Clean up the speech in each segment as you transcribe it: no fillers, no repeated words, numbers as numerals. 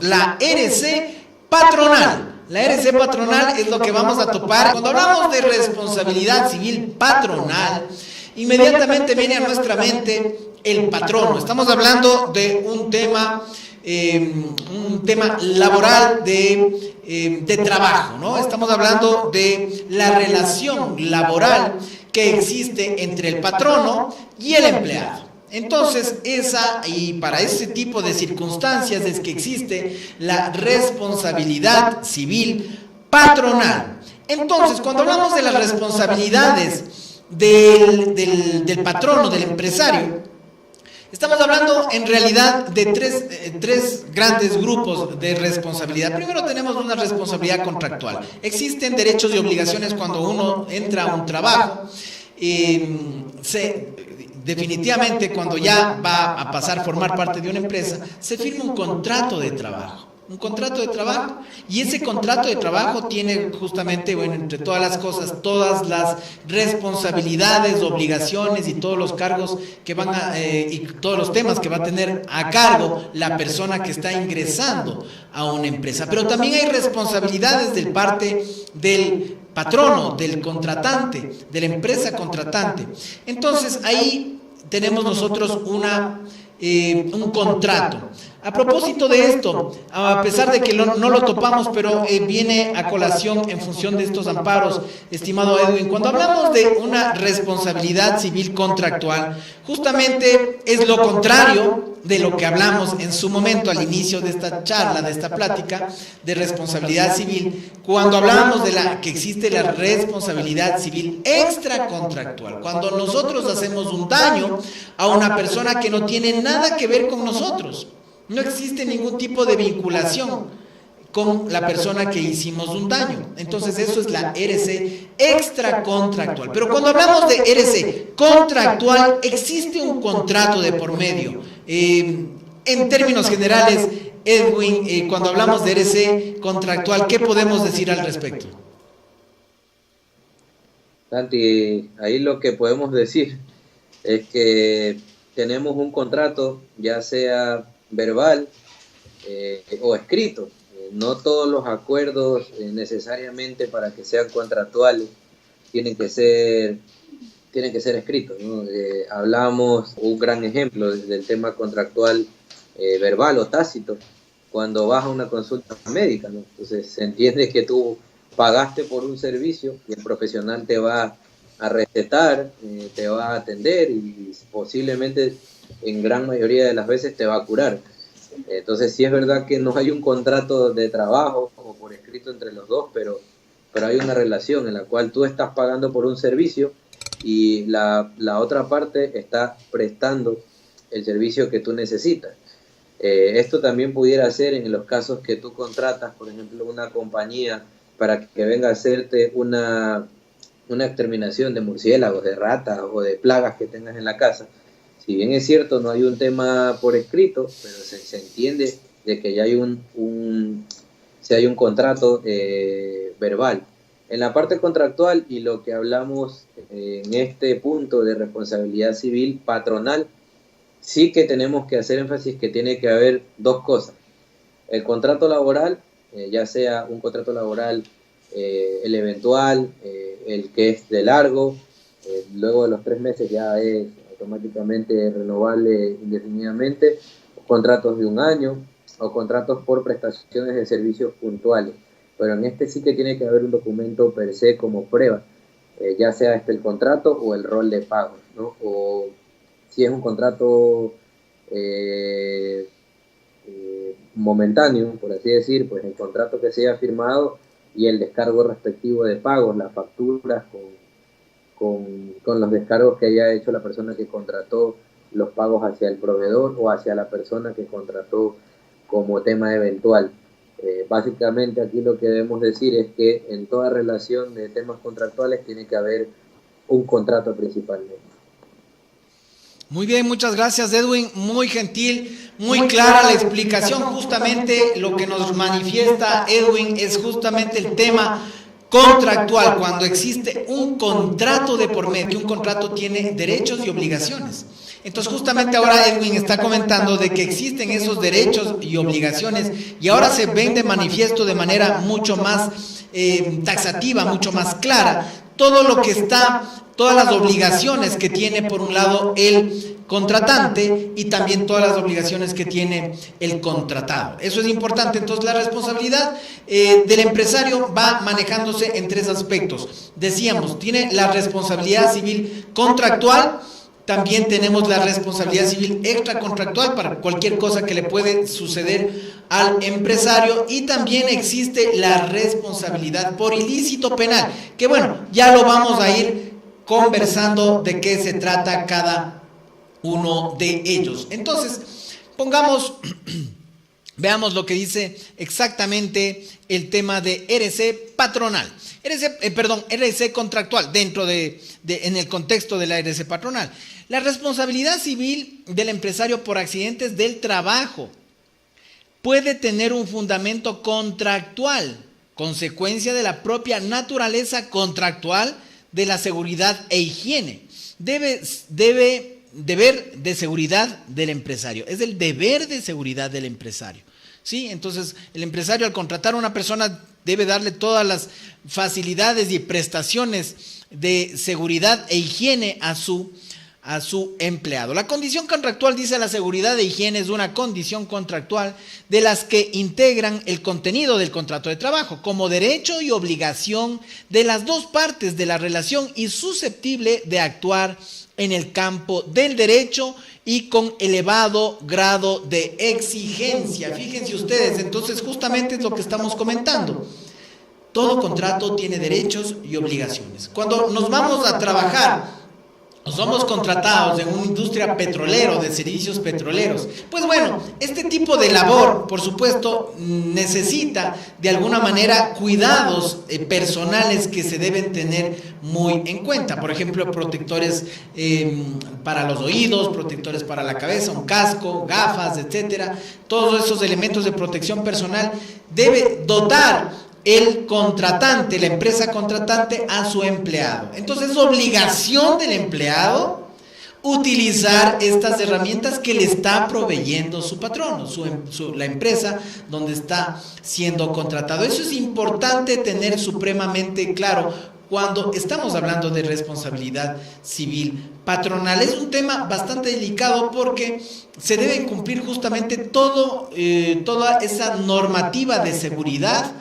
la RC patronal. La RC patronal es lo que vamos a topar. Cuando hablamos de responsabilidad civil patronal, inmediatamente viene a nuestra mente el patrono. Estamos hablando de un tema laboral de trabajo, ¿no? Estamos hablando de la relación laboral que existe entre el patrono y el empleado. Entonces, para ese tipo de circunstancias es que existe la responsabilidad civil patronal. Entonces, cuando hablamos de las responsabilidades del patrono, del empresario, estamos hablando en realidad de tres grandes grupos de responsabilidad. Primero tenemos una responsabilidad contractual. Existen derechos y obligaciones cuando uno entra a un trabajo. Definitivamente cuando ya va a pasar a formar parte de una empresa, se firma un contrato de trabajo. Un contrato de trabajo, y ese contrato de trabajo tiene justamente, bueno, entre todas las cosas, todas las responsabilidades, obligaciones y todos los cargos que y todos los temas que va a tener a cargo la persona que está ingresando a una empresa. Pero también hay responsabilidades del parte del patrono, del contratante, de la empresa contratante. Entonces ahí tenemos nosotros un contrato. A propósito de esto, a pesar de que no lo topamos, pero viene a colación en función de estos amparos, estimado Edwin, cuando hablamos de una responsabilidad civil contractual, justamente es lo contrario de lo que hablamos en su momento al inicio de esta charla, de esta plática de responsabilidad civil, cuando hablamos de que existe la responsabilidad civil extracontractual, cuando nosotros hacemos un daño a una persona que no tiene nada que ver con nosotros. No existe ningún tipo de vinculación con la persona que hicimos un daño. Entonces eso es la RC extracontractual. Pero cuando hablamos de RC contractual, existe un contrato de por medio. En términos generales, Edwin, cuando hablamos de RC contractual, ¿qué podemos decir al respecto? Santi, ahí lo que podemos decir es que tenemos un contrato, ya sea verbal o escrito. No todos los acuerdos necesariamente para que sean contractuales tienen que ser escritos, ¿no? Hablamos un gran ejemplo del tema contractual verbal o tácito, cuando vas a una consulta médica, ¿no? Entonces se entiende que tú pagaste por un servicio y el profesional te va a recetar, te va a atender y posiblemente en gran mayoría de las veces te va a curar. Entonces sí es verdad que no hay un contrato de trabajo o por escrito entre los dos, pero hay una relación en la cual tú estás pagando por un servicio y la otra parte está prestando el servicio que tú necesitas. Esto también pudiera ser en los casos que tú contratas, por ejemplo, una compañía para que venga a hacerte una exterminación de murciélagos, de ratas o de plagas que tengas en la casa. Si bien es cierto, no hay un tema por escrito, pero se entiende de que ya hay un contrato verbal. En la parte contractual y lo que hablamos en este punto de responsabilidad civil patronal, sí que tenemos que hacer énfasis que tiene que haber dos cosas. El contrato laboral, ya sea un contrato laboral, el eventual, el que es de largo, luego de los 3 meses ya es automáticamente renovable indefinidamente, contratos de 1 año o contratos por prestaciones de servicios puntuales. Pero en este sí que tiene que haber un documento per se como prueba, ya sea el contrato o el rol de pagos, ¿no? O si es un contrato momentáneo, por así decir, pues el contrato que se haya firmado y el descargo respectivo de pagos, las facturas con los descargos que haya hecho la persona que contrató, los pagos hacia el proveedor o hacia la persona que contrató como tema eventual. Básicamente aquí lo que debemos decir es que en toda relación de temas contractuales tiene que haber un contrato principalmente. Muy bien, muchas gracias, Edwin, muy gentil, muy clara la explicación. Justamente lo que nos manifiesta Edwin es justamente el tema contractual, cuando existe un contrato de por medio, un contrato tiene derechos y obligaciones. Entonces justamente ahora Edwin está comentando de que existen esos derechos y obligaciones y ahora se ven de manifiesto de manera mucho más taxativa, mucho más clara, todo lo que está, todas las obligaciones que tiene por un lado el contratante y también todas las obligaciones que tiene el contratado. Eso es importante. Entonces la responsabilidad del empresario va manejándose en tres aspectos. Decíamos, tiene la responsabilidad civil contractual, también tenemos la responsabilidad civil extracontractual para cualquier cosa que le puede suceder al empresario, y también existe la responsabilidad por ilícito penal, que bueno, ya lo vamos a ir conversando de qué se trata cada uno de ellos. Entonces, veamos lo que dice exactamente el tema de RC patronal. RC contractual en el contexto de la RC patronal. La responsabilidad civil del empresario por accidentes del trabajo puede tener un fundamento contractual, consecuencia de la propia naturaleza contractual de la seguridad e higiene. Deber de seguridad del empresario, es el deber de seguridad del empresario, ¿sí? Entonces, el empresario al contratar a una persona debe darle todas las facilidades y prestaciones de seguridad e higiene a su empleado. La condición contractual, dice, la seguridad e higiene es una condición contractual de las que integran el contenido del contrato de trabajo como derecho y obligación de las dos partes de la relación y susceptible de actuar en el campo del derecho y con elevado grado de exigencia. Fíjense ustedes, entonces justamente es lo que estamos comentando. Todo contrato tiene derechos y obligaciones. Cuando nos vamos a trabajar, o somos contratados en una industria petrolera, de servicios petroleros, pues bueno, este tipo de labor, por supuesto, necesita de alguna manera cuidados personales que se deben tener muy en cuenta. Por ejemplo, protectores para los oídos, protectores para la cabeza, un casco, gafas, etcétera. Todos esos elementos de protección personal debe dotar el contratante, la empresa contratante, a su empleado. Entonces es obligación del empleado utilizar estas herramientas que le está proveyendo su patrono, la empresa donde está siendo contratado. Eso es importante tener supremamente claro cuando estamos hablando de responsabilidad civil patronal. Es un tema bastante delicado porque se debe cumplir justamente toda esa normativa de seguridad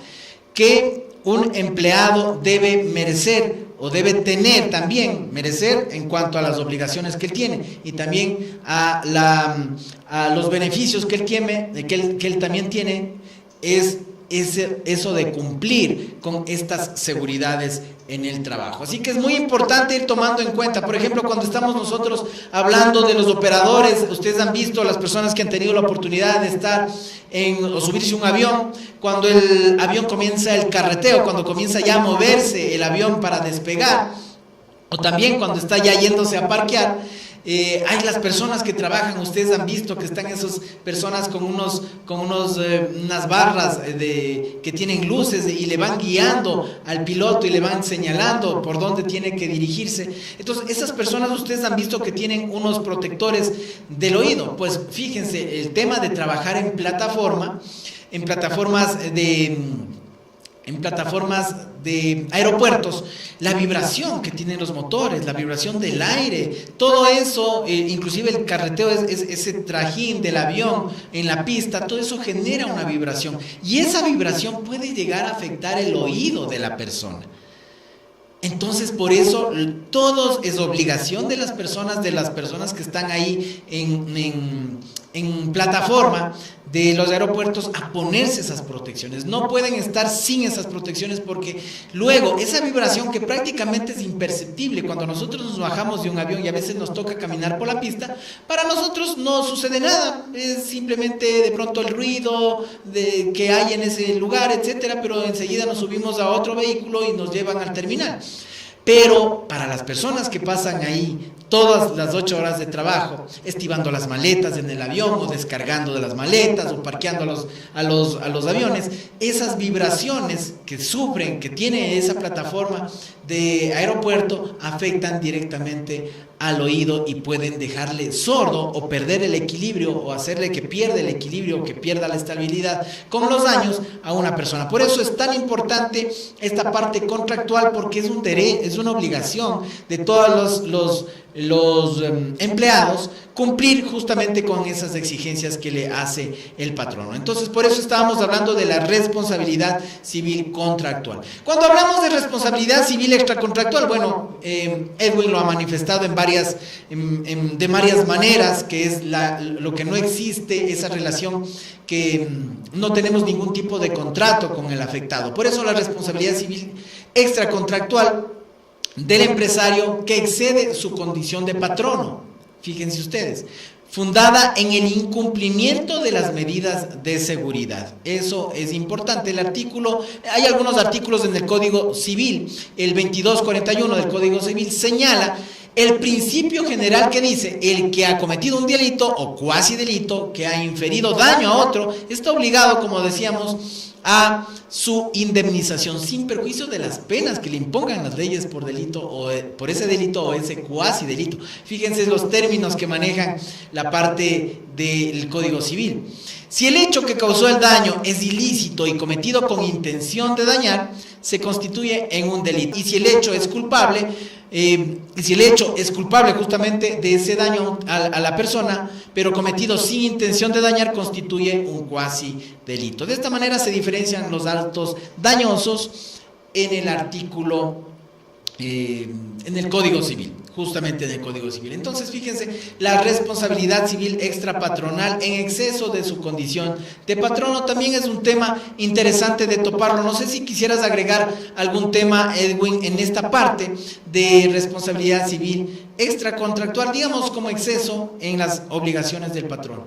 que un empleado debe merecer o debe tener también, merecer en cuanto a las obligaciones que él tiene y también a los beneficios que él también tiene, es eso de cumplir con estas seguridades en el trabajo. Así que es muy importante ir tomando en cuenta, por ejemplo, cuando estamos nosotros hablando de los operadores, ustedes han visto, las personas que han tenido la oportunidad de estar o subirse a un avión, cuando el avión comienza el carreteo, cuando comienza ya a moverse el avión para despegar, o también cuando está ya yéndose a parquear, hay las personas que trabajan, ustedes han visto que están esas personas con unas barras que tienen luces y le van guiando al piloto y le van señalando por dónde tiene que dirigirse. Entonces esas personas ustedes han visto que tienen unos protectores del oído. Pues fíjense, el tema de trabajar en plataformas de aeropuertos, la vibración que tienen los motores, la vibración del aire, todo eso, inclusive el carreteo, ese trajín del avión en la pista, todo eso genera una vibración y esa vibración puede llegar a afectar el oído de la persona. Entonces, por eso, es obligación de las personas que están ahí en plataforma de los aeropuertos a ponerse esas protecciones. No pueden estar sin esas protecciones porque luego esa vibración que prácticamente es imperceptible cuando nosotros nos bajamos de un avión y a veces nos toca caminar por la pista, para nosotros no sucede nada, es simplemente de pronto el ruido que hay en ese lugar, etcétera, pero enseguida nos subimos a otro vehículo y nos llevan al terminal. Pero para las personas que pasan ahí todas las 8 horas de trabajo, estivando las maletas en el avión o descargando de las maletas o parqueando a los aviones, esas vibraciones que sufren, que tiene esa plataforma de aeropuerto, afectan directamente al oído y pueden dejarle sordo o perder el equilibrio o hacerle que pierda el equilibrio o que pierda la estabilidad con los daños a una persona. Por eso es tan importante esta parte contractual, porque es un derecho, es una obligación de todos los empleados cumplir justamente con esas exigencias que le hace el patrono. Entonces, por eso estábamos hablando de la responsabilidad civil contractual. Cuando hablamos de responsabilidad civil extracontractual, bueno, Edwin lo ha manifestado de varias maneras, que es lo que no existe, esa relación que no tenemos ningún tipo de contrato con el afectado. Por eso la responsabilidad civil extracontractual del empresario que excede su condición de patrono, fíjense ustedes, fundada en el incumplimiento de las medidas de seguridad. Eso es importante. Hay algunos artículos en el Código Civil, el 2241 del Código Civil señala el principio general que dice: el que ha cometido un delito o cuasi delito, que ha inferido daño a otro, está obligado, como decíamos, a su indemnización sin perjuicio de las penas que le impongan las leyes por delito o por ese delito o ese cuasi delito. Fíjense los términos que manejan la parte del Código Civil. Si el hecho que causó el daño es ilícito y cometido con intención de dañar, se constituye en un delito. Y si el hecho es culpable, justamente de ese daño a la persona, pero cometido sin intención de dañar, constituye un cuasi delito. De esta manera se diferencian los actos dañosos en el artículo, en el Código Civil, justamente en el Código Civil. Entonces, fíjense, la responsabilidad civil extrapatronal en exceso de su condición de patrono también es un tema interesante de toparlo. No sé si quisieras agregar algún tema, Edwin, en esta parte de responsabilidad civil extracontractual, digamos, como exceso en las obligaciones del patrono.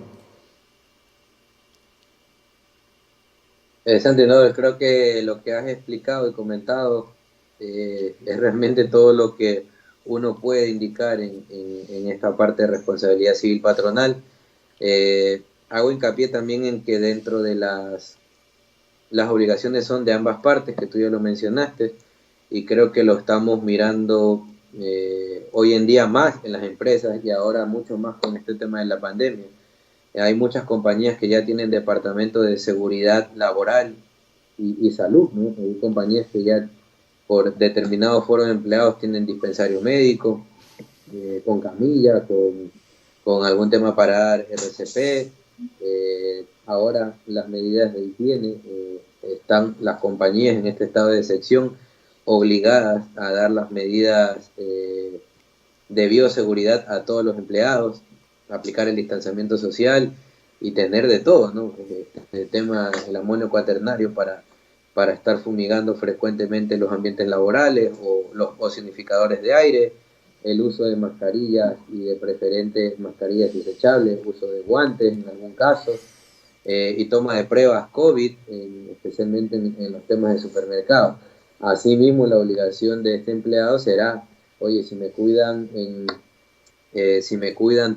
Santi, no, creo que lo que has explicado y comentado es realmente todo lo que uno puede indicar en esta parte de responsabilidad civil patronal. Hago hincapié también en que dentro de las obligaciones son de ambas partes, que tú ya lo mencionaste, y creo que lo estamos mirando hoy en día más en las empresas y ahora mucho más con este tema de la pandemia. Hay muchas compañías que ya tienen departamento de seguridad laboral y salud, ¿no? Hay compañías que ya por determinados foros de empleados tienen dispensario médico, con camilla, con algún tema para dar RCP. Ahora las medidas de higiene, están las compañías en este estado de excepción obligadas a dar las medidas de bioseguridad a todos los empleados, aplicar el distanciamiento social y tener de todo, ¿no? El tema del amonio cuaternario para estar fumigando frecuentemente los ambientes laborales o los osionificadores de aire, el uso de mascarillas y de preferentes mascarillas desechables, uso de guantes en algún caso, y toma de pruebas COVID, especialmente en los temas de supermercados. Asimismo, la obligación de este empleado será: oye, si me cuidan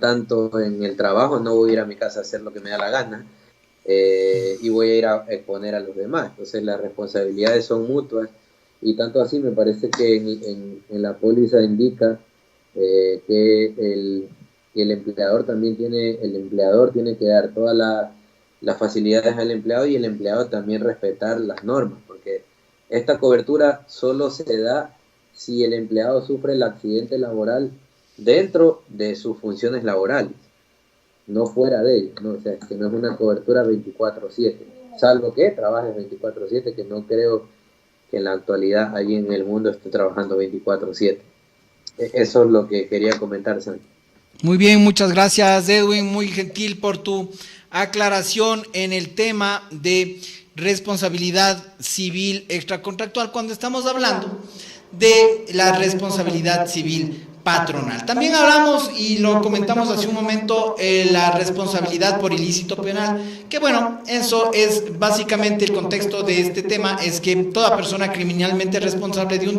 tanto en el trabajo, no voy a ir a mi casa a hacer lo que me da la gana, y voy a ir a exponer a los demás. Entonces las responsabilidades son mutuas, y tanto así me parece que en la póliza indica que el empleador tiene que dar todas las facilidades al empleado, y el empleado también respetar las normas, porque esta cobertura solo se da si el empleado sufre el accidente laboral dentro de sus funciones laborales, no fuera de ellos, ¿no? O sea, que no es una cobertura 24/7, salvo que trabajes 24/7, que no creo que en la actualidad alguien en el mundo esté trabajando 24/7. Eso es lo que quería comentar, Santi. Muy bien, muchas gracias, Edwin, muy gentil por tu aclaración en el tema de responsabilidad civil extracontractual, cuando estamos hablando de la responsabilidad civil patronal. También hablamos, y lo comentamos hace un momento, la responsabilidad por ilícito penal, que bueno, eso es básicamente el contexto de este tema, es que toda persona criminalmente responsable de un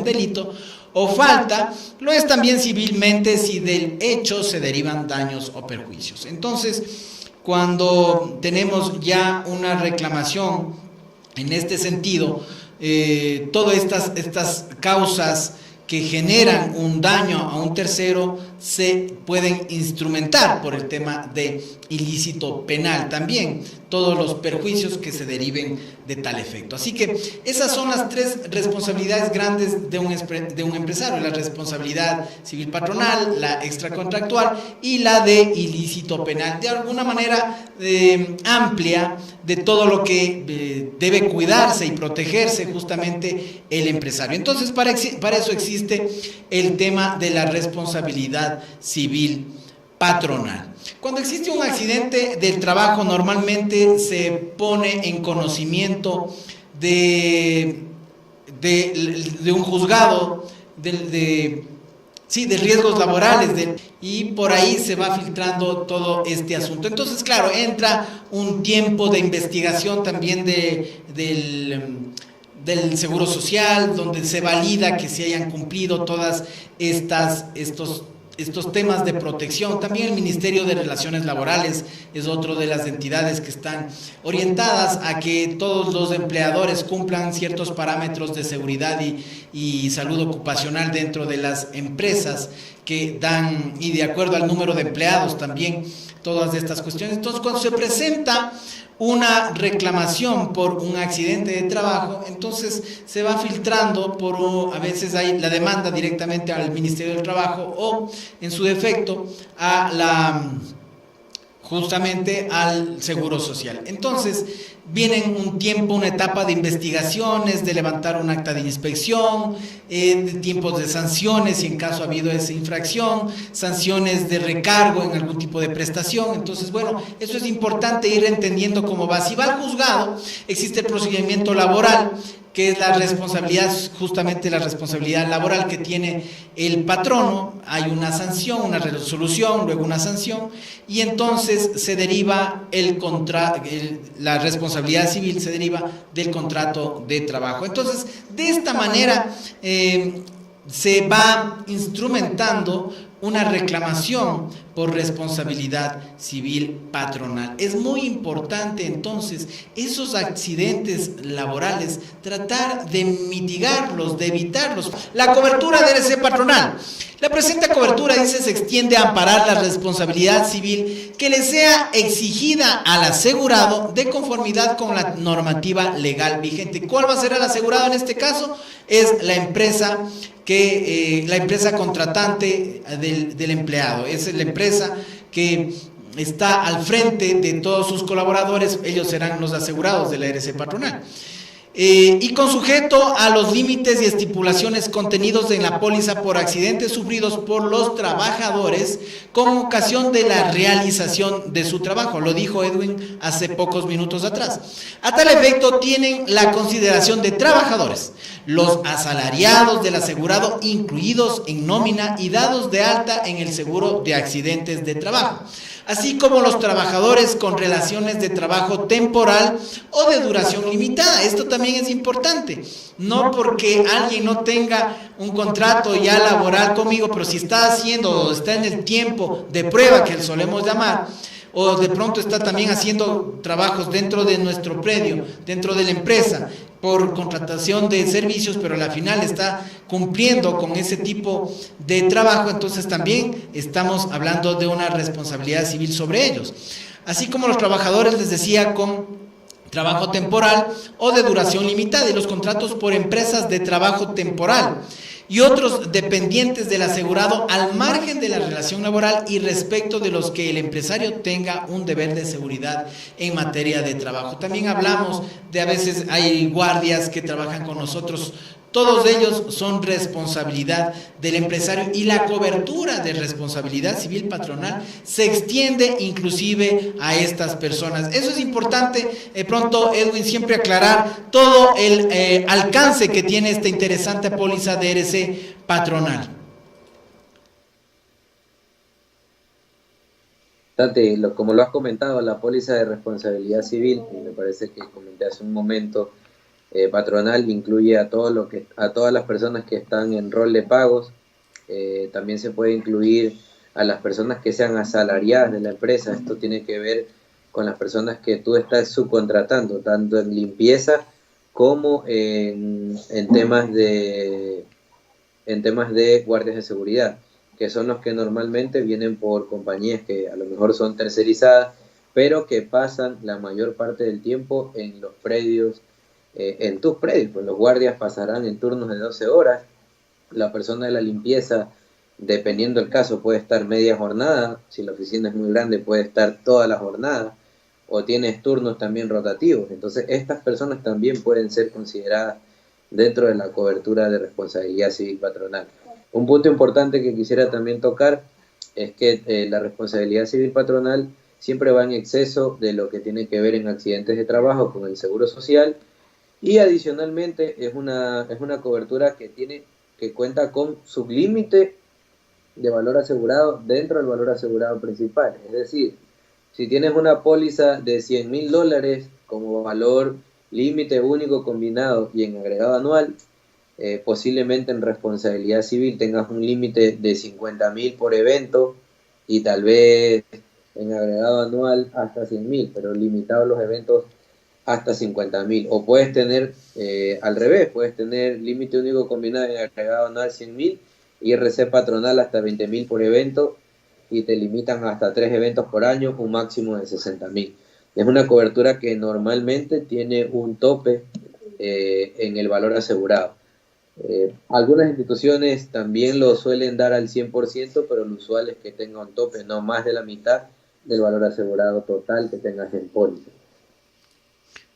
delito o falta, lo es también civilmente si del hecho se derivan daños o perjuicios. Entonces, cuando tenemos ya una reclamación en este sentido, todas estas causas que generan un daño a un tercero se pueden instrumentar por el tema de ilícito penal también, todos los perjuicios que se deriven de tal efecto. Así que esas son las tres responsabilidades grandes de un empresario: la responsabilidad civil patronal, la extracontractual y la de ilícito penal, de alguna manera amplia, de todo lo que debe cuidarse y protegerse justamente el empresario. Entonces, para eso existe el tema de la responsabilidad civil patronal. Cuando existe un accidente del trabajo, normalmente se pone en conocimiento de un juzgado de riesgos laborales, y por ahí se va filtrando todo este asunto. Entonces, claro, entra un tiempo de investigación también del Seguro Social, donde se valida que se hayan cumplido todas estos temas de protección. También el Ministerio de Relaciones Laborales es otro de las entidades que están orientadas a que todos los empleadores cumplan ciertos parámetros de seguridad y salud ocupacional dentro de las empresas que dan, y de acuerdo al número de empleados también, todas estas cuestiones. Entonces, cuando se presenta una reclamación por un accidente de trabajo, entonces se va filtrando a veces hay la demanda directamente al Ministerio del Trabajo, o en su defecto justamente al Seguro Social. Entonces viene un tiempo, una etapa de investigaciones, de levantar un acta de inspección, de tiempos de sanciones si en caso ha habido esa infracción, sanciones de recargo en algún tipo de prestación. Entonces, bueno, eso es importante ir entendiendo cómo va. Si va al juzgado, existe el procedimiento laboral, que es la responsabilidad, justamente la responsabilidad laboral que tiene el patrono. Hay una sanción, una resolución, luego una sanción, y entonces se deriva la responsabilidad civil se deriva del contrato de trabajo. Entonces, de esta manera se va instrumentando una reclamación por responsabilidad civil patronal. Es muy importante entonces esos accidentes laborales, tratar de mitigarlos, de evitarlos. La cobertura debe ser patronal. La presente cobertura, dice, se extiende a amparar la responsabilidad civil que le sea exigida al asegurado de conformidad con la normativa legal vigente. ¿Cuál va a ser el asegurado en este caso? Es la empresa la empresa contratante del empleado. Es la empresa que está al frente de todos sus colaboradores. Ellos serán los asegurados de la RC patronal. Y con sujeto a los límites y estipulaciones contenidos en la póliza por accidentes sufridos por los trabajadores con ocasión de la realización de su trabajo. Lo dijo Edwin hace pocos minutos atrás. A tal efecto, tienen la consideración de trabajadores los asalariados del asegurado incluidos en nómina y dados de alta en el seguro de accidentes de trabajo, así como los trabajadores con relaciones de trabajo temporal o de duración limitada. Esto también es importante, no porque alguien no tenga un contrato ya laboral conmigo, pero si está haciendo o está en el tiempo de prueba que solemos llamar, o de pronto está también haciendo trabajos dentro de nuestro predio, dentro de la empresa, por contratación de servicios, pero al final está cumpliendo con ese tipo de trabajo, entonces también estamos hablando de una responsabilidad civil sobre ellos. Así como los trabajadores, les decía, con trabajo temporal o de duración limitada, y los contratos por empresas de trabajo temporal y otros dependientes del asegurado al margen de la relación laboral y respecto de los que el empresario tenga un deber de seguridad en materia de trabajo. También hablamos de, a veces hay guardias que trabajan con nosotros. Todos ellos son responsabilidad del empresario, y la cobertura de responsabilidad civil patronal se extiende inclusive a estas personas. Eso es importante, pronto, Edwin, siempre aclarar todo el alcance que tiene esta interesante póliza de RC patronal. Tati, como lo has comentado, la póliza de responsabilidad civil, me parece que comenté hace un momento, patronal incluye a todas las personas que están en rol de pagos. También se puede incluir a las personas que sean asalariadas de la empresa. Esto tiene que ver con las personas que tú estás subcontratando, tanto en limpieza como en temas de guardias de seguridad, que son los que normalmente vienen por compañías que a lo mejor son tercerizadas, pero que pasan la mayor parte del tiempo en los predios, en tus predios. Pues los guardias pasarán en turnos de 12 horas, la persona de la limpieza, dependiendo del caso, puede estar media jornada, si la oficina es muy grande puede estar toda la jornada, o tienes turnos también rotativos. Entonces estas personas también pueden ser consideradas dentro de la cobertura de responsabilidad civil patronal. Un punto importante que quisiera también tocar es que la responsabilidad civil patronal siempre va en exceso de lo que tiene que ver en accidentes de trabajo con el seguro social, y adicionalmente es una cobertura que cuenta con sublímite de valor asegurado dentro del valor asegurado principal. Es decir, si tienes una póliza de $100,000 como valor límite único combinado y en agregado anual, posiblemente en responsabilidad civil tengas un límite de 50,000 por evento y tal vez en agregado anual hasta 100,000, pero limitado los eventos hasta 50,000. O puedes tener al revés, puedes tener límite único combinado en agregado anual 100,000, IRC patronal hasta 20,000 por evento y te limitan hasta 3 eventos por año, un máximo de 60,000. Es una cobertura que normalmente tiene un tope en el valor asegurado. Algunas instituciones también lo suelen dar al 100%, pero lo usual es que tenga un tope, no más de la mitad del valor asegurado total que tengas en póliza.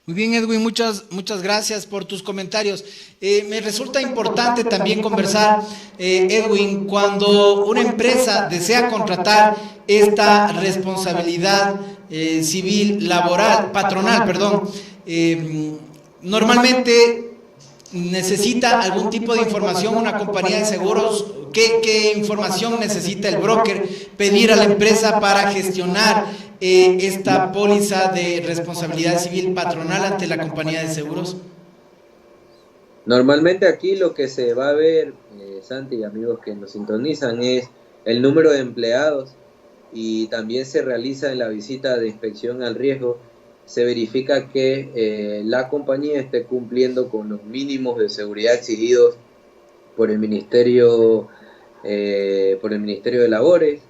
Muy bien, Edwin, muchas gracias por tus comentarios. Me resulta importante también conversar, Edwin, cuando una empresa desea contratar esta responsabilidad civil laboral, patronal, perdón, normalmente necesita algún tipo de información una compañía de seguros. ¿Qué información necesita el broker pedir a la empresa para gestionar esta póliza de responsabilidad civil patronal ante la compañía de seguros? Normalmente aquí lo que se va a ver, Santi y amigos que nos sintonizan, es el número de empleados, y también se realiza en la visita de inspección al riesgo, se verifica que la compañía esté cumpliendo con los mínimos de seguridad exigidos por el Ministerio de Labores,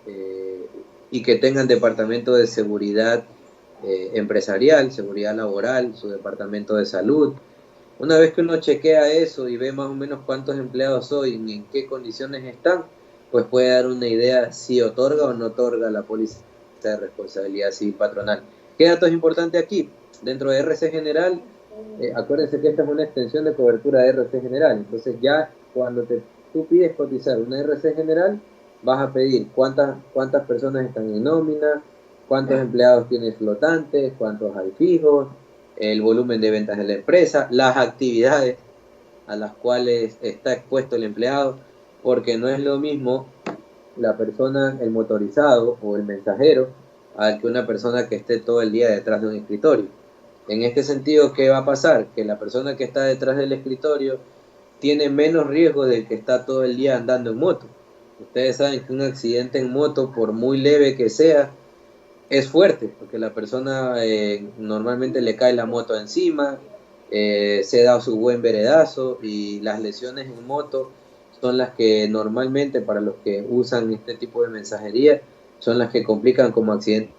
y que tengan departamento de seguridad empresarial, seguridad laboral, su departamento de salud. Una vez que uno chequea eso y ve más o menos cuántos empleados son y en qué condiciones están, pues puede dar una idea si otorga o no otorga la póliza de responsabilidad civil patronal. ¿Qué dato es importante aquí? Dentro de RC General, acuérdense que esta es una extensión de cobertura de RC General. Entonces ya cuando tú pides cotizar una RC General, vas a pedir cuántas personas están en nómina, cuántos empleados tienes flotantes, cuántos hay fijos, el volumen de ventas de la empresa, las actividades a las cuales está expuesto el empleado, porque no es lo mismo la persona, el motorizado o el mensajero, al que una persona que esté todo el día detrás de un escritorio. En este sentido, ¿qué va a pasar? Que la persona que está detrás del escritorio tiene menos riesgo del que está todo el día andando en moto. Ustedes saben que un accidente en moto, por muy leve que sea, es fuerte, porque la persona normalmente le cae la moto encima, se da su buen veredazo, y las lesiones en moto son las que normalmente, para los que usan este tipo de mensajería, son las que complican como accidente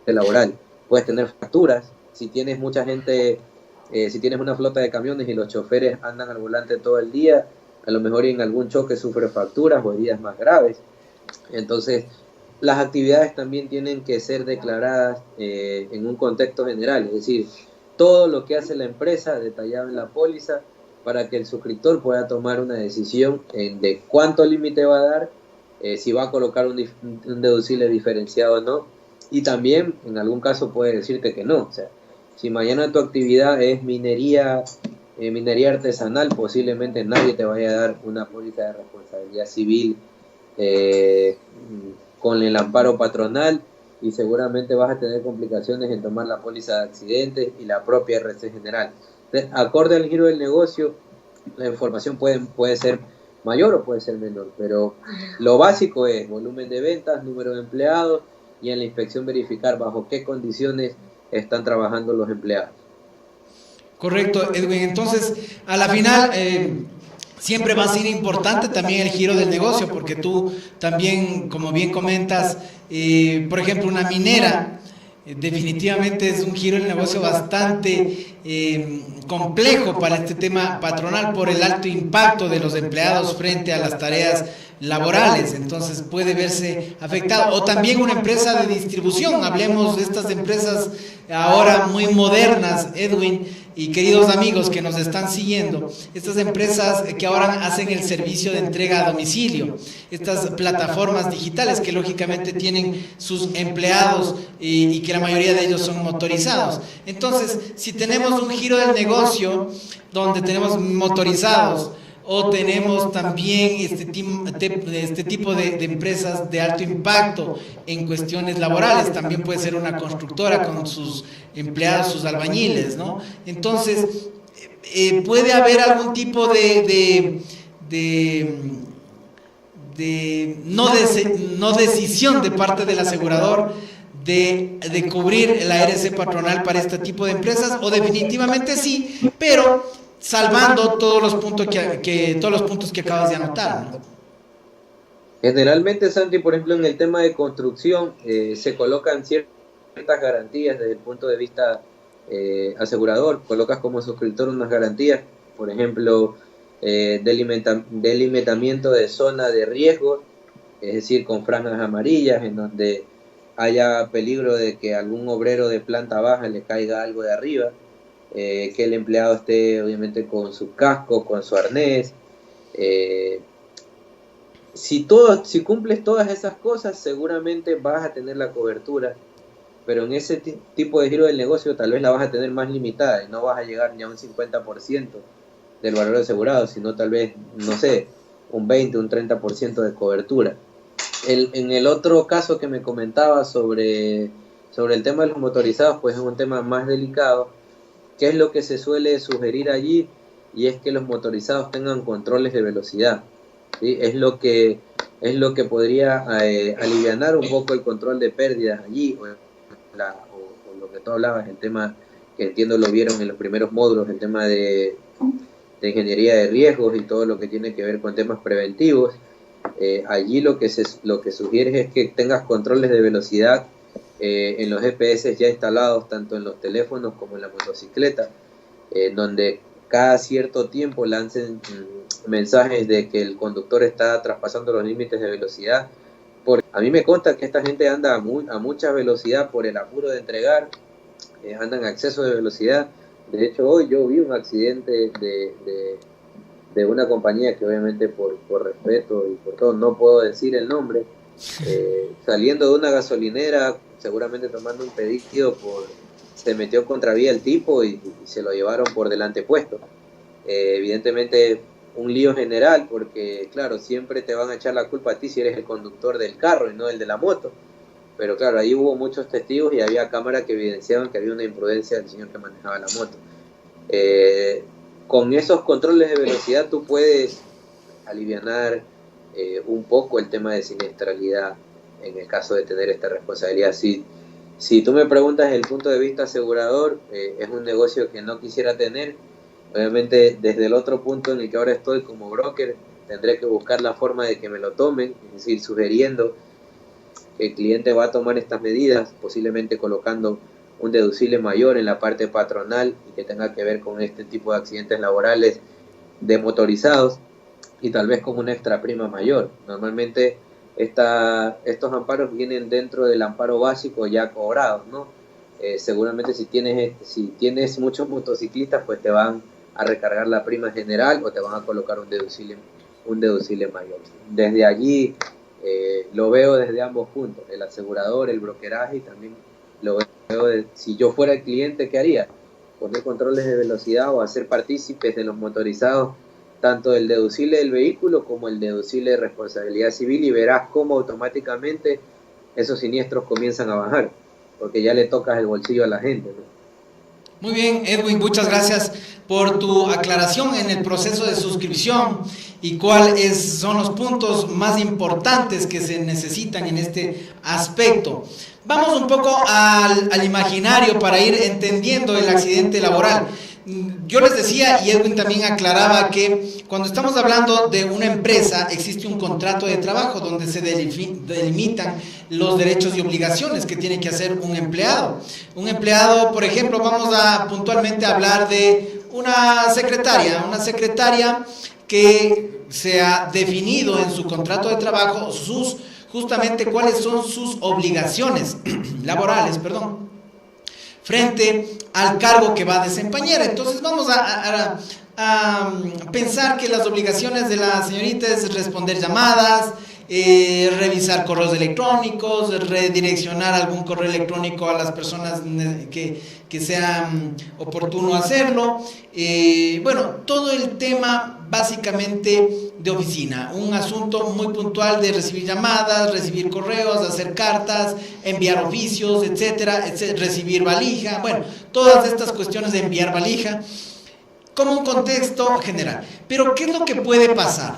laboral. Puedes tener fracturas, si tienes mucha gente, si tienes una flota de camiones y los choferes andan al volante todo el día, a lo mejor en algún choque sufre fracturas o heridas más graves. Entonces, las actividades también tienen que ser declaradas en un contexto general, es decir, todo lo que hace la empresa detallado en la póliza, para que el suscriptor pueda tomar una decisión de cuánto límite va a dar, si va a colocar un deducible diferenciado o no, y también en algún caso puede decirte que no. O sea, si mañana tu actividad es minería artesanal, posiblemente nadie te vaya a dar una póliza de responsabilidad civil con el amparo patronal, y seguramente vas a tener complicaciones en tomar la póliza de accidentes y la propia RC General. Acorde al giro del negocio, la información puede ser mayor o puede ser menor, pero lo básico es volumen de ventas, número de empleados y en la inspección verificar bajo qué condiciones están trabajando los empleados. Correcto, Edwin. Entonces, a la final, siempre va a ser importante también el giro del negocio, porque tú también, como bien comentas, por ejemplo, una minera, definitivamente es un giro del negocio bastante complejo para este tema patronal por el alto impacto de los empleados frente a las tareas laborales, entonces puede verse afectado. O también una empresa de distribución, hablemos de estas empresas ahora muy modernas, Edwin, y queridos amigos que nos están siguiendo, estas empresas que ahora hacen el servicio de entrega a domicilio, estas plataformas digitales que lógicamente tienen sus empleados y que la mayoría de ellos son motorizados. Entonces, si tenemos un giro del negocio donde tenemos motorizados, o tenemos también este tipo de empresas de alto impacto en cuestiones laborales, también puede ser una constructora con sus empleados, sus albañiles, ¿no? Entonces, puede haber algún tipo de no decisión de parte del asegurador de cubrir la RC patronal para este tipo de empresas, o definitivamente sí, pero salvando todos los puntos todos los puntos que acabas de anotar, ¿no? Generalmente, Santi, por ejemplo, en el tema de construcción se colocan ciertas garantías desde el punto de vista asegurador. Colocas como suscriptor unas garantías, por ejemplo, delimitamiento de zona de riesgo, es decir, con franjas amarillas en donde haya peligro de que algún obrero de planta baja le caiga algo de arriba, que el empleado esté obviamente con su casco, con su arnés. Si cumples todas esas cosas, seguramente vas a tener la cobertura, pero en ese tipo de giro del negocio tal vez la vas a tener más limitada y no vas a llegar ni a un 50% del valor asegurado, sino tal vez, no sé, un 20, un 30% de cobertura. En el otro caso que me comentaba sobre el tema de los motorizados, pues es un tema más delicado. ¿Qué es lo que se suele sugerir allí? Y es que los motorizados tengan controles de velocidad, ¿sí? Es lo que podría alivianar un poco el control de pérdidas allí, o lo que tú hablabas, el tema que entiendo lo vieron en los primeros módulos, el tema de ingeniería de riesgos y todo lo que tiene que ver con temas preventivos. Allí lo que sugiere es que tengas controles de velocidad en los GPS ya instalados tanto en los teléfonos como en la motocicleta, donde cada cierto tiempo lancen mensajes de que el conductor está traspasando los límites de velocidad. A mí me consta que esta gente anda a mucha velocidad por el apuro de entregar, andan a exceso de velocidad. De hecho, hoy yo vi un accidente de una compañía que obviamente por respeto y por todo no puedo decir el nombre, saliendo de una gasolinera, seguramente tomando un pedido, se metió contravía el tipo y se lo llevaron por delante puesto. Evidentemente un lío general, porque claro, siempre te van a echar la culpa a ti si eres el conductor del carro y no el de la moto, pero claro, ahí hubo muchos testigos y había cámaras que evidenciaban que había una imprudencia del señor que manejaba la moto. Con esos controles de velocidad tú puedes alivianar un poco el tema de siniestralidad en el caso de tener esta responsabilidad. Si tú me preguntas desde el punto de vista asegurador, es un negocio que no quisiera tener. Obviamente desde el otro punto en el que ahora estoy como broker, tendré que buscar la forma de que me lo tomen, es decir, sugiriendo que el cliente va a tomar estas medidas, posiblemente colocando un deducible mayor en la parte patronal y que tenga que ver con este tipo de accidentes laborales de motorizados y tal vez con una extra prima mayor. Normalmente estos amparos vienen dentro del amparo básico ya cobrados, ¿no? Seguramente si tienes muchos motociclistas, pues te van a recargar la prima general o te van a colocar un deducible mayor. Desde allí lo veo desde ambos puntos, el asegurador, el brokeraje, y también lo veo si yo fuera el cliente, ¿qué haría? Poner controles de velocidad o hacer partícipes de los motorizados tanto el deducible del vehículo como el deducible de responsabilidad civil, y verás cómo Muy bien, Edwin, muchas gracias por tu aclaración en el proceso de suscripción y cuáles son los puntos más importantes que se necesitan en este aspecto. Vamos un poco al imaginario para ir entendiendo el accidente laboral. Yo les decía, y Edwin también aclaraba, que cuando estamos hablando de una empresa existe un contrato de trabajo donde se delimitan los derechos y obligaciones que tiene que hacer un empleado. Un empleado, por ejemplo, vamos a puntualmente hablar de una secretaria que se ha definido en su contrato de trabajo justamente cuáles son sus obligaciones laborales, frente al cargo que va a desempeñar. Entonces vamos a pensar que las obligaciones de la señorita es responder llamadas, revisar correos electrónicos, redireccionar algún correo electrónico a las personas que sea oportuno hacerlo. Bueno, todo el tema básicamente de oficina, un asunto muy puntual de recibir llamadas, recibir correos, hacer cartas, enviar oficios, etcétera, recibir valija, bueno, todas estas cuestiones de enviar valija como un contexto general. Pero ¿qué es lo que puede pasar?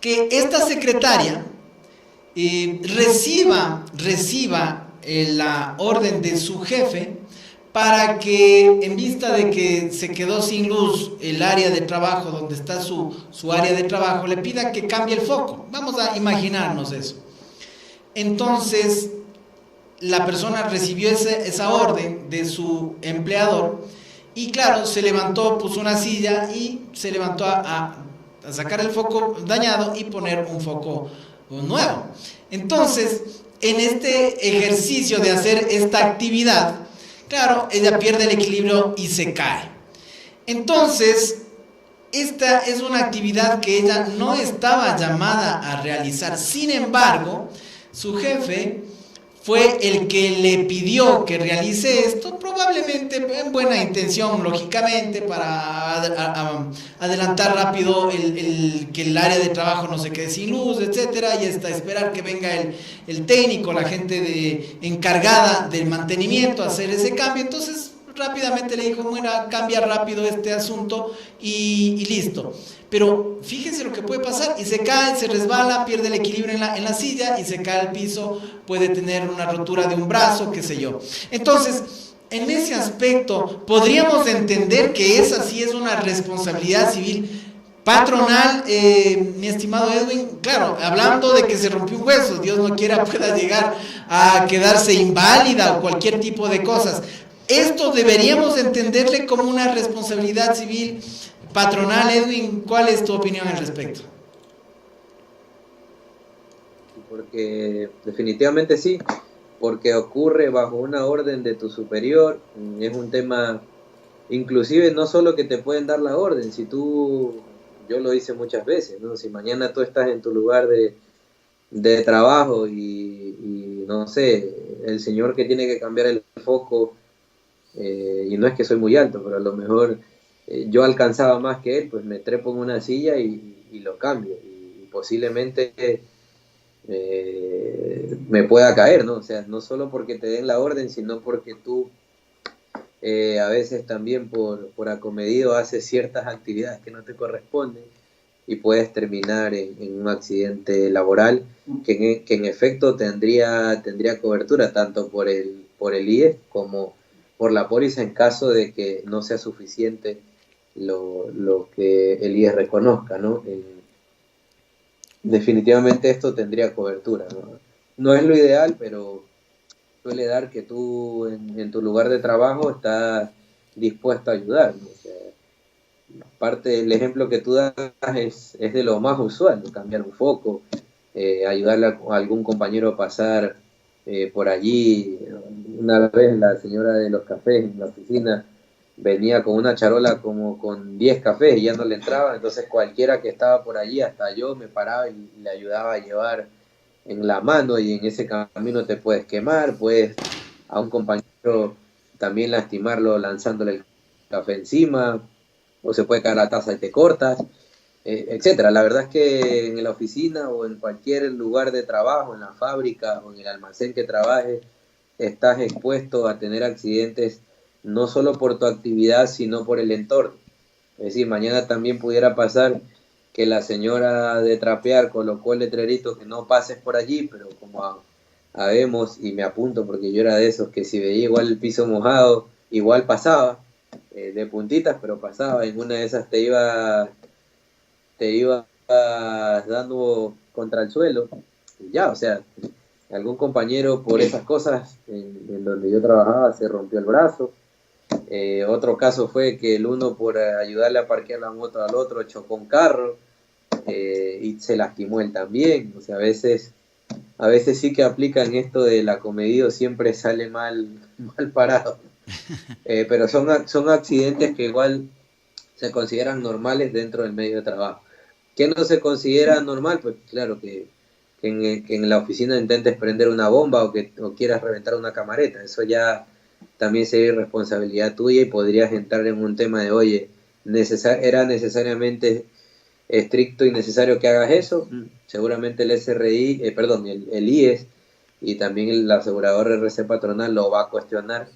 Que esta secretaria reciba la orden de su jefe para que, en vista de que se quedó sin luz el área de trabajo donde está su área de trabajo, le pida que cambie el foco. Vamos a imaginarnos eso. Entonces, la persona recibió esa orden de su empleador y claro, se levantó, puso una silla y se levantó a sacar el foco dañado y poner un foco nuevo. Entonces, en este ejercicio de hacer esta actividad, claro, ella pierde el equilibrio y se cae. Entonces, esta es una actividad que ella no estaba llamada a realizar. Sin embargo, su jefe fue el que le pidió que realice esto, probablemente en buena intención, lógicamente, para adelantar rápido que el área de trabajo no se quede sin luz, etcétera, y hasta esperar que venga el técnico, la gente encargada del mantenimiento, a hacer ese cambio. Entonces rápidamente le dijo, mira, cambia rápido este asunto y listo. Pero fíjense lo que puede pasar, y se cae, se resbala, pierde el equilibrio en la silla y se cae al piso, puede tener una rotura de un brazo, qué sé yo. Entonces, en ese aspecto, podríamos entender que esa sí es una responsabilidad civil patronal, mi estimado Edwin. Claro, hablando de que se rompió un hueso, Dios no quiera pueda llegar a quedarse inválida o cualquier tipo de cosas. Esto deberíamos entenderle como una responsabilidad civil patronal. Edwin, ¿cuál es tu opinión al respecto? Porque definitivamente sí, porque ocurre bajo una orden de tu superior. Es un tema, inclusive no solo que te pueden dar la orden, si tú, yo lo hice muchas veces, ¿no? Si mañana tú estás en tu lugar de trabajo y no sé, el señor que tiene que cambiar el foco, y no es que soy muy alto, pero a lo mejor yo alcanzaba más que él, pues me trepo en una silla y lo cambio, y posiblemente me pueda caer, ¿no? O sea, no solo porque te den la orden, sino porque tú a veces también por acomedido haces ciertas actividades que no te corresponden y puedes terminar en un accidente laboral que en efecto tendría cobertura tanto por el IES como por la póliza en caso de que no sea suficiente lo que el IES reconozca, ¿no? Definitivamente esto tendría cobertura, ¿no? No es lo ideal, pero suele dar que tú en tu lugar de trabajo estás dispuesto a ayudar, ¿no? O sea, parte del ejemplo que tú das es de lo más usual, ¿no? Cambiar un foco, ayudarle a algún compañero a pasar por allí. Una vez la señora de los cafés en la oficina venía con una charola como con 10 cafés y ya no le entraba, entonces cualquiera que estaba por allí, hasta yo me paraba y le ayudaba a llevar en la mano, y en ese camino te puedes quemar, puedes a un compañero también lastimarlo lanzándole el café encima, o se puede caer la taza y te cortas, etcétera. La verdad es que en la oficina o en cualquier lugar de trabajo, en la fábrica o en el almacén que trabajes, estás expuesto a tener accidentes no solo por tu actividad, sino por el entorno. Es decir, mañana también pudiera pasar que la señora de trapear colocó el letrerito que no pases por allí, pero como habemos, y me apunto porque yo era de esos que si veía igual el piso mojado, igual pasaba, de puntitas, pero pasaba, en una de esas te iba dando contra el suelo, y ya, o sea, algún compañero por esas cosas en donde yo trabajaba se rompió el brazo. Otro caso fue que el uno por ayudarle a parquear la moto al otro chocó un carro, y se lastimó él también. O sea, a veces sí que aplican esto de la comedido, siempre sale mal parado. Pero son accidentes que igual se consideran normales dentro del medio de trabajo. ¿Qué no se considera normal? Pues claro que en la oficina intentes prender una bomba o quieras reventar una camareta. Eso ya también sería responsabilidad tuya y podrías entrar en un tema de, oye, ¿era necesariamente estricto y necesario que hagas eso? Seguramente el SRI, el IES y también el asegurador RC patronal lo va a cuestionar,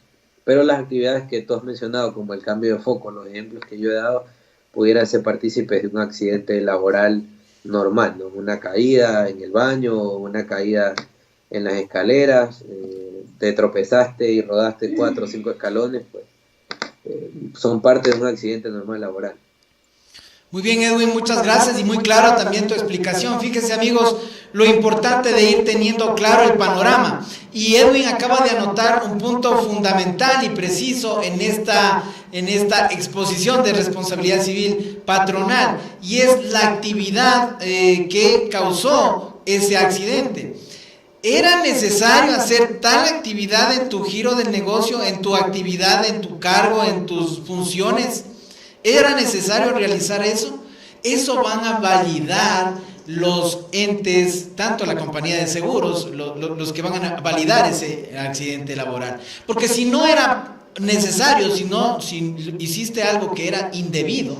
pero las actividades que tú has mencionado, como el cambio de foco, los ejemplos que yo he dado, pudieran ser partícipes de un accidente laboral normal, ¿no? Una caída en el baño, una caída en las escaleras, te tropezaste y rodaste 4 o 5 escalones, pues son parte de un accidente normal laboral. Muy bien, Edwin, muchas gracias y muy claro también tu explicación. Fíjense, amigos, lo importante de ir teniendo claro el panorama. Y Edwin acaba de anotar un punto fundamental y preciso en esta exposición de responsabilidad civil patronal, y es la actividad que causó ese accidente. ¿Era necesario hacer tal actividad en tu giro del negocio, en tu actividad, en tu cargo, en tus funciones? ¿Era necesario realizar eso? Eso van a validar los entes, tanto la compañía de seguros, los que van a validar ese accidente laboral. Porque si no era necesario, si hiciste algo que era indebido,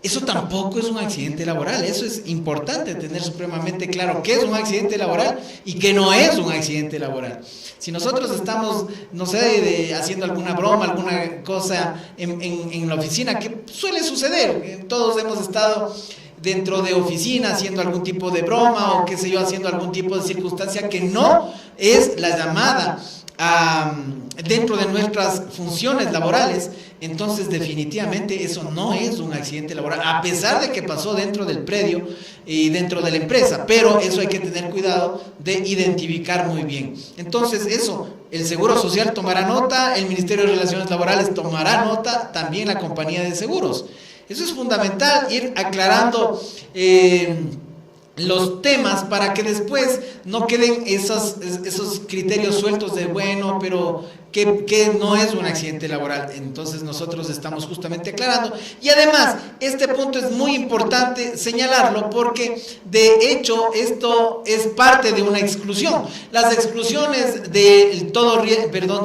eso tampoco es un accidente laboral. Eso es importante tener supremamente claro qué es un accidente laboral y qué no es un accidente laboral. Si nosotros estamos, no sé, haciendo alguna broma, alguna cosa en la oficina, que suele suceder, todos hemos estado dentro de oficina haciendo algún tipo de broma o qué sé yo, haciendo algún tipo de circunstancia que no es la llamada dentro de nuestras funciones laborales, entonces definitivamente eso no es un accidente laboral, a pesar de que pasó dentro del predio y dentro de la empresa, pero eso hay que tener cuidado de identificar muy bien. Entonces eso, el Seguro Social tomará nota, el Ministerio de Relaciones Laborales tomará nota, también la compañía de seguros. Eso es fundamental, ir aclarando los temas para que después no queden esos criterios sueltos de bueno, pero que no es un accidente laboral. Entonces nosotros estamos justamente aclarando, y además este punto es muy importante señalarlo porque de hecho esto es parte de una exclusión. Las exclusiones de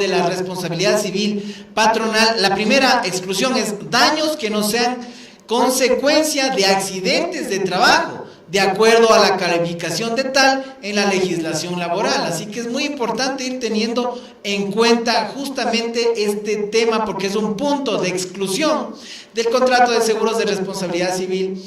la responsabilidad civil patronal, la primera exclusión es daños que no sean consecuencia de accidentes de trabajo, de acuerdo a la calificación de tal en la legislación laboral. Así que es muy importante ir teniendo en cuenta justamente este tema, porque es un punto de exclusión del contrato de seguros de responsabilidad civil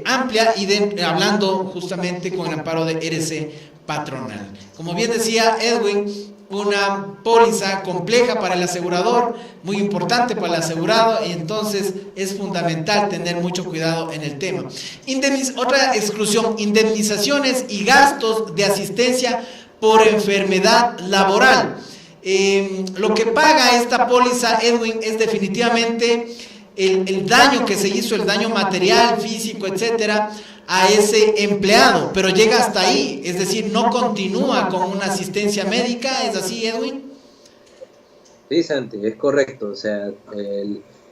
amplia, y hablando justamente con el amparo de RC patronal. Como bien decía Edwin, una póliza compleja para el asegurador, muy importante para el asegurado, y entonces es fundamental tener mucho cuidado en el tema. Otra exclusión, indemnizaciones y gastos de asistencia por enfermedad laboral. Lo que paga esta póliza, Edwin, es definitivamente el daño que se hizo, el daño material, físico, etcétera, a ese empleado, pero llega hasta ahí, es decir, no continúa con una asistencia médica. ¿Es así, Edwin? Sí, Santi, es correcto. O sea,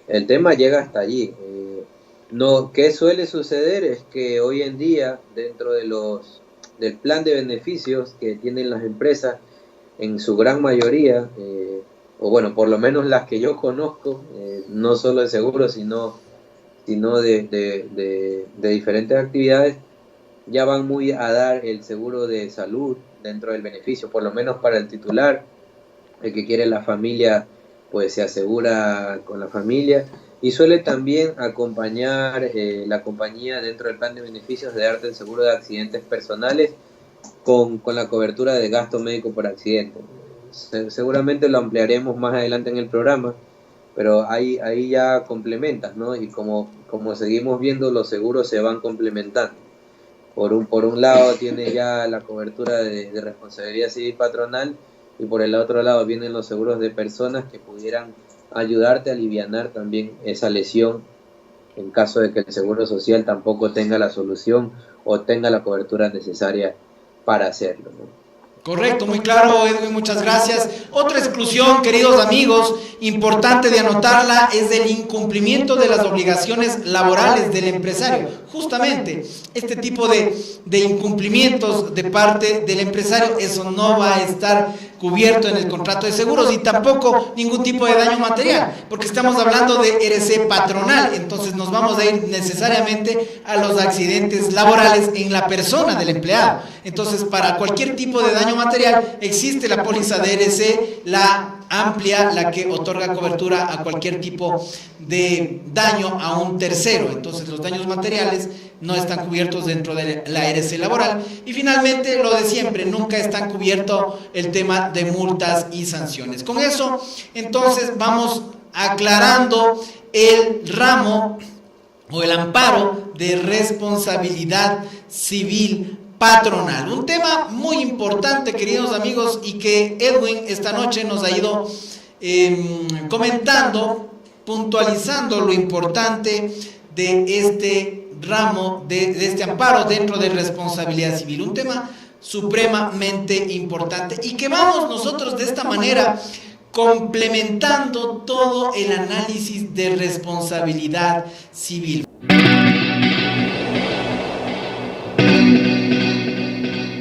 el tema llega hasta allí. ¿Qué suele suceder? Es que hoy en día, dentro del plan de beneficios que tienen las empresas, en su gran mayoría, o bueno, por lo menos las que yo conozco, no solo de seguros, sino de diferentes actividades, ya van muy a dar el seguro de salud dentro del beneficio, por lo menos para el titular, el que quiere la familia pues se asegura con la familia, y suele también acompañar la compañía dentro del plan de beneficios de darte el seguro de accidentes personales con la cobertura de gasto médico por accidente. Seguramente lo ampliaremos más adelante en el programa, pero ahí ya complementas, ¿no? Y como seguimos viendo, los seguros se van complementando. Por un lado tiene ya la cobertura de responsabilidad civil patronal, y por el otro lado vienen los seguros de personas que pudieran ayudarte a alivianar también esa lesión en caso de que el seguro social tampoco tenga la solución o tenga la cobertura necesaria para hacerlo, ¿no? Correcto, muy claro, Edwin, muchas gracias. Otra exclusión, queridos amigos, importante de anotarla, es el incumplimiento de las obligaciones laborales del empresario. Justamente, este tipo de incumplimientos de parte del empresario, eso no va a estar cubierto en el contrato de seguros, y tampoco ningún tipo de daño material, porque estamos hablando de RC patronal. Entonces nos vamos a ir necesariamente a los accidentes laborales en la persona del empleado. Entonces, para cualquier tipo de daño material existe la póliza de RC, la amplia, la que otorga cobertura a cualquier tipo de daño a un tercero. Entonces los daños materiales no están cubiertos dentro de la RC laboral. Y finalmente, lo de siempre, nunca están cubierto el tema de multas y sanciones. Con eso, entonces, vamos aclarando el ramo o el amparo de responsabilidad civil patronal. Un tema muy importante, queridos amigos, y que Edwin esta noche nos ha ido comentando, puntualizando lo importante de este ramo, de este amparo dentro de responsabilidad civil. Un tema supremamente importante, y que vamos nosotros de esta manera complementando todo el análisis de responsabilidad civil.